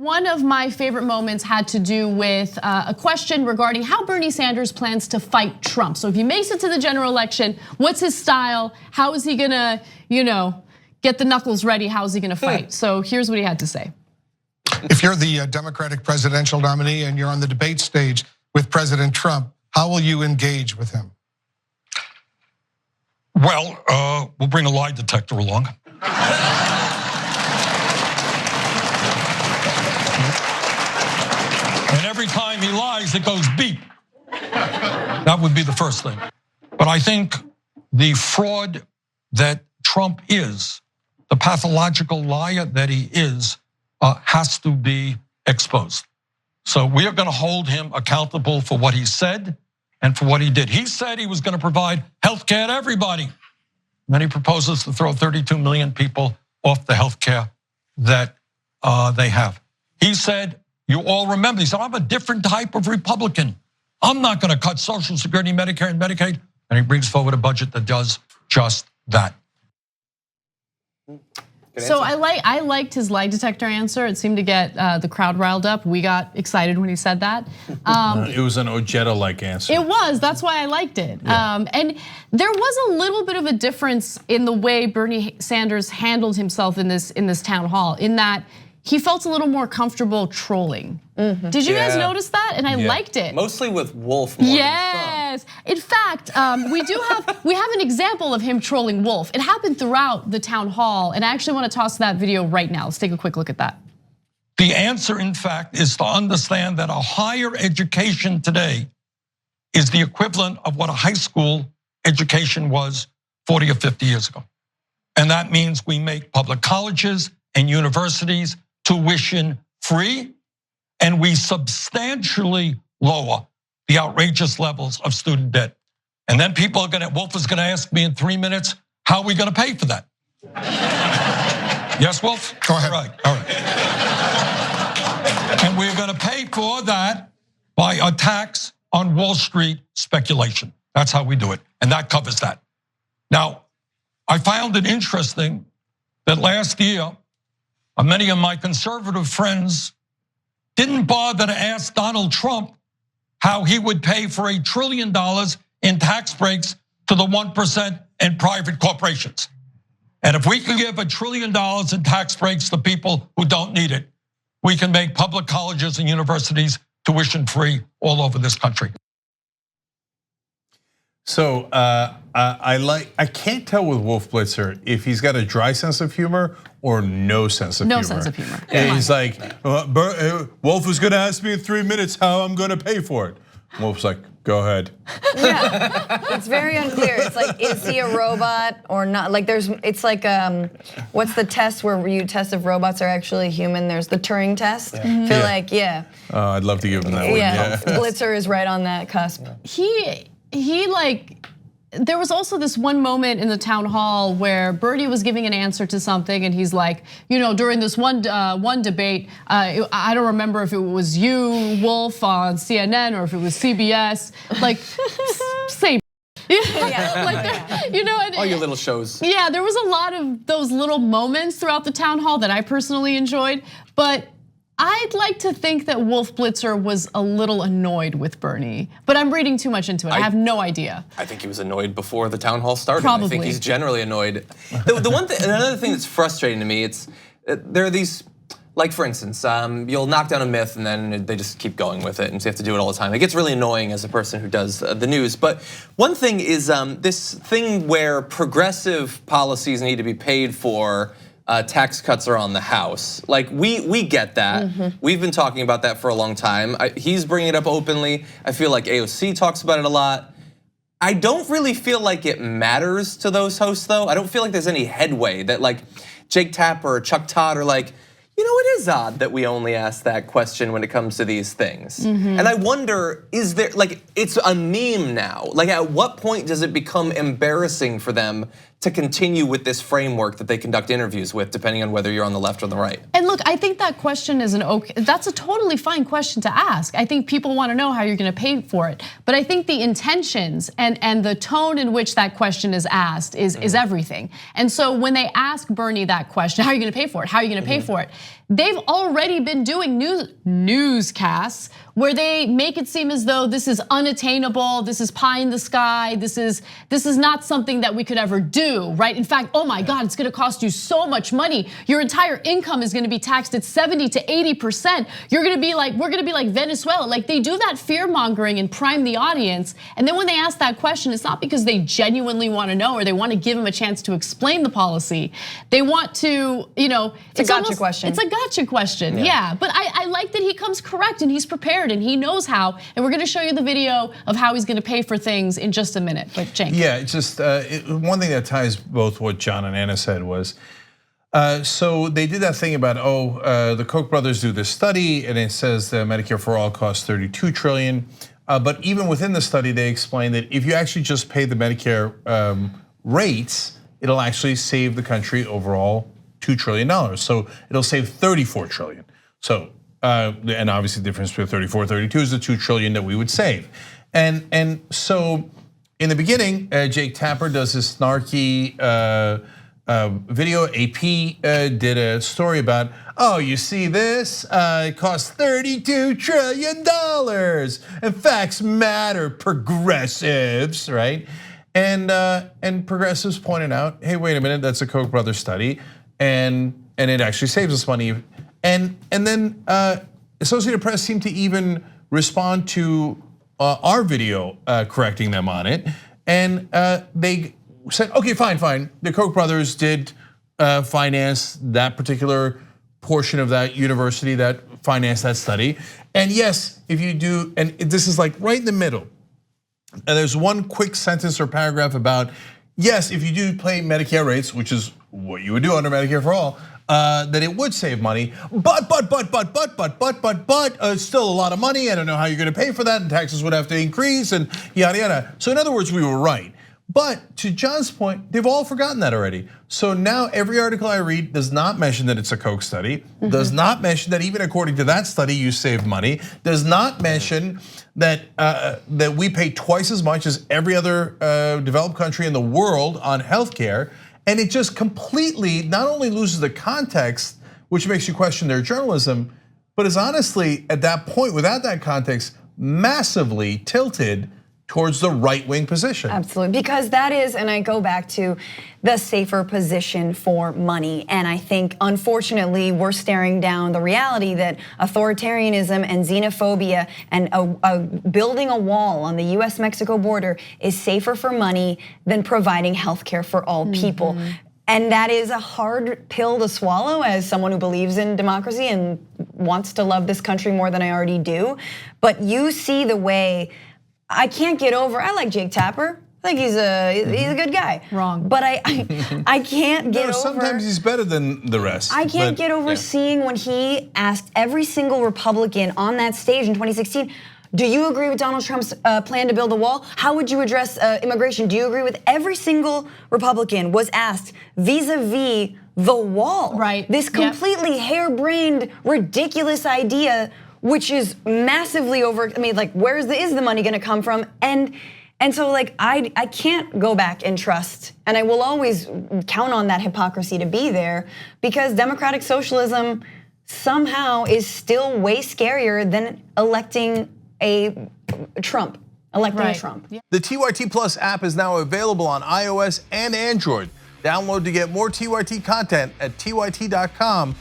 One of my favorite moments had to do with a question regarding how Bernie Sanders plans to fight Trump. So if he makes it to the general election, what's his style? How is he gonna, get the knuckles ready? How is he gonna fight? So here's what he had to say. If you're the Democratic presidential nominee and you're on the debate stage with President Trump, how will you engage with him? Well, we'll bring a lie detector along. And every time he lies, it goes beep. That would be the first thing. But I think the fraud that Trump is, the pathological liar that he is, has to be exposed. So we are going to hold him accountable for what he said and for what he did. He said he was going to provide health care to everybody. And then he proposes to throw 32 million people off the health care that they have. He said, you all remember, he said, I'm a different type of Republican. I'm not going to cut Social Security, Medicare, and Medicaid. And he brings forward a budget that does just that. So I liked his lie detector answer. It seemed to get the crowd riled up. We got excited when he said that. It was an Ojeda-like answer. It was. That's why I liked it. Yeah. And there was a little bit of a difference in the way Bernie Sanders handled himself in this town hall, in that he felt a little more comfortable trolling. Mm-hmm. Did you guys notice that? And I liked it. Mostly with Wolf. More yes. In fact, we have an example of him trolling Wolf. It happened throughout the town hall, and I actually want to toss that video right now. Let's take a quick look at that. The answer, in fact, is to understand that a higher education today is the equivalent of what a high school education was 40 or 50 years ago. And that means we make public colleges and universities tuition free, and we substantially lower the outrageous levels of student debt. And then Wolf is gonna ask me in 3 minutes, how are we gonna pay for that? Yes, Wolf? Go ahead. All right. And we're gonna pay for that by a tax on Wall Street speculation. That's how we do it, and that covers that. Now, I found it interesting that last year, many of my conservative friends didn't bother to ask Donald Trump how he would pay for $1 trillion in tax breaks to the 1% and private corporations. And if we can give $1 trillion in tax breaks to people who don't need it, we can make public colleges and universities tuition free all over this country. So I can't tell with Wolf Blitzer if he's got a dry sense of humor or no sense of humor. No sense of humor. And he's like, Wolf is gonna ask me in 3 minutes how I'm gonna pay for it. Wolf's like, go ahead. Yeah, it's very unclear. It's like, is he a robot or not? Like it's like, what's the test where you test if robots are actually human? There's the Turing test. I feel like, I'd love to give him that one. Yeah, Blitzer is right on that cusp. There was also this one moment in the town hall where Bernie was giving an answer to something, and he's like, during this one debate, I don't remember if it was you, Wolf, on CNN, or if it was CBS, like same. All your little shows. Yeah, there was a lot of those little moments throughout the town hall that I personally enjoyed, but I'd like to think that Wolf Blitzer was a little annoyed with Bernie, but I'm reading too much into it. I have no idea. I think he was annoyed before the town hall started. Probably. I think he's generally annoyed. Another thing that's frustrating to me, there are these, like for instance, you'll knock down a myth and then they just keep going with it, and so you have to do it all the time. It gets really annoying as a person who does the news. But one thing is this thing where progressive policies need to be paid for. Tax cuts are on the House. Like we get that. Mm-hmm. We've been talking about that for a long time. He's bringing it up openly. I feel like AOC talks about it a lot. I don't really feel like it matters to those hosts though. I don't feel like there's any headway that like Jake Tapper or Chuck Todd are like, it is odd that we only ask that question when it comes to these things. Mm-hmm. And I wonder, is there, like, it's a meme now. Like, at what point does it become embarrassing for them to continue with this framework that they conduct interviews with, depending on whether you're on the left or the right. And look, I think that question is that's a totally fine question to ask. I think people want to know how you're going to pay for it. But I think the intentions and the tone in which that question is asked is everything. And so when they ask Bernie that question, how are you going to pay for it? How are you going to pay for it? They've already been doing newscasts where they make it seem as though this is unattainable, this is pie in the sky, this is not something that we could ever do, right? In fact, oh my God, it's gonna cost you so much money. Your entire income is gonna be taxed at 70 to 80%. We're gonna be like Venezuela. Like they do that fear mongering and prime the audience. And then when they ask that question, it's not because they genuinely wanna know or they wanna give them a chance to explain the policy. They want to, it's a gotcha question. It's a gotcha question, yeah. But I like that he comes correct and he's prepared and he knows how. And we're gonna show you the video of how he's gonna pay for things in just a minute. But Cenk. Yeah, it's just one thing that ties both what John and Anna said was, so they did that thing about, the Koch brothers do this study and it says that Medicare for all costs 32 trillion. But even within the study, they explained that if you actually just pay the Medicare rates, it'll actually save the country overall $2 trillion. So it'll save 34 trillion. So, and obviously the difference between 34 and 32 is the 2 trillion that we would save. And so in the beginning, Jake Tapper does this snarky video. AP did a story about, you see this? It costs $32 trillion. And facts matter, progressives, right? And progressives pointed out, hey, wait a minute, that's a Koch brothers study. And it actually saves us money. And then Associated Press seemed to even respond to our video correcting them on it. And they said, okay, fine. The Koch brothers did finance that particular portion of that university that financed that study. And yes, if you do, and this is like right in the middle. And there's one quick sentence or paragraph about, yes, if you do pay Medicare rates, which is what you would do under Medicare for all, that it would save money, but, it's still a lot of money. I don't know how you're gonna pay for that, and taxes would have to increase, and yada, yada. So in other words, we were right. But to John's point, they've all forgotten that already. So now every article I read does not mention that it's a Koch study, does not mention that even according to that study, you save money, does not mention that that we pay twice as much as every other developed country in the world on healthcare. And it just completely not only loses the context, which makes you question their journalism, but is honestly at that point, without that context, massively tilted towards the right-wing position. Absolutely, because that is, and I go back to the safer position for money. And I think, unfortunately, we're staring down the reality that authoritarianism and xenophobia and building a wall on the US-Mexico border is safer for money than providing healthcare for all people. And that is a hard pill to swallow as someone who believes in democracy and wants to love this country more than I already do. But you see the way, I can't get over, I like Jake Tapper. I think he's a good guy. Wrong. But I can't get over. Sometimes he's better than the rest. I can't get over seeing when he asked every single Republican on that stage in 2016, do you agree with Donald Trump's plan to build a wall? How would you address immigration? Do you agree with every single Republican was asked vis-a-vis the wall? Right. This completely harebrained, ridiculous idea, which is massively over. I mean, like, where is the money going to come from? And so, like, I can't go back and trust, and I will always count on that hypocrisy to be there, because democratic socialism somehow is still way scarier than electing a Trump. A Trump. The TYT Plus app is now available on iOS and Android. Download to get more TYT content at tyt.com/app.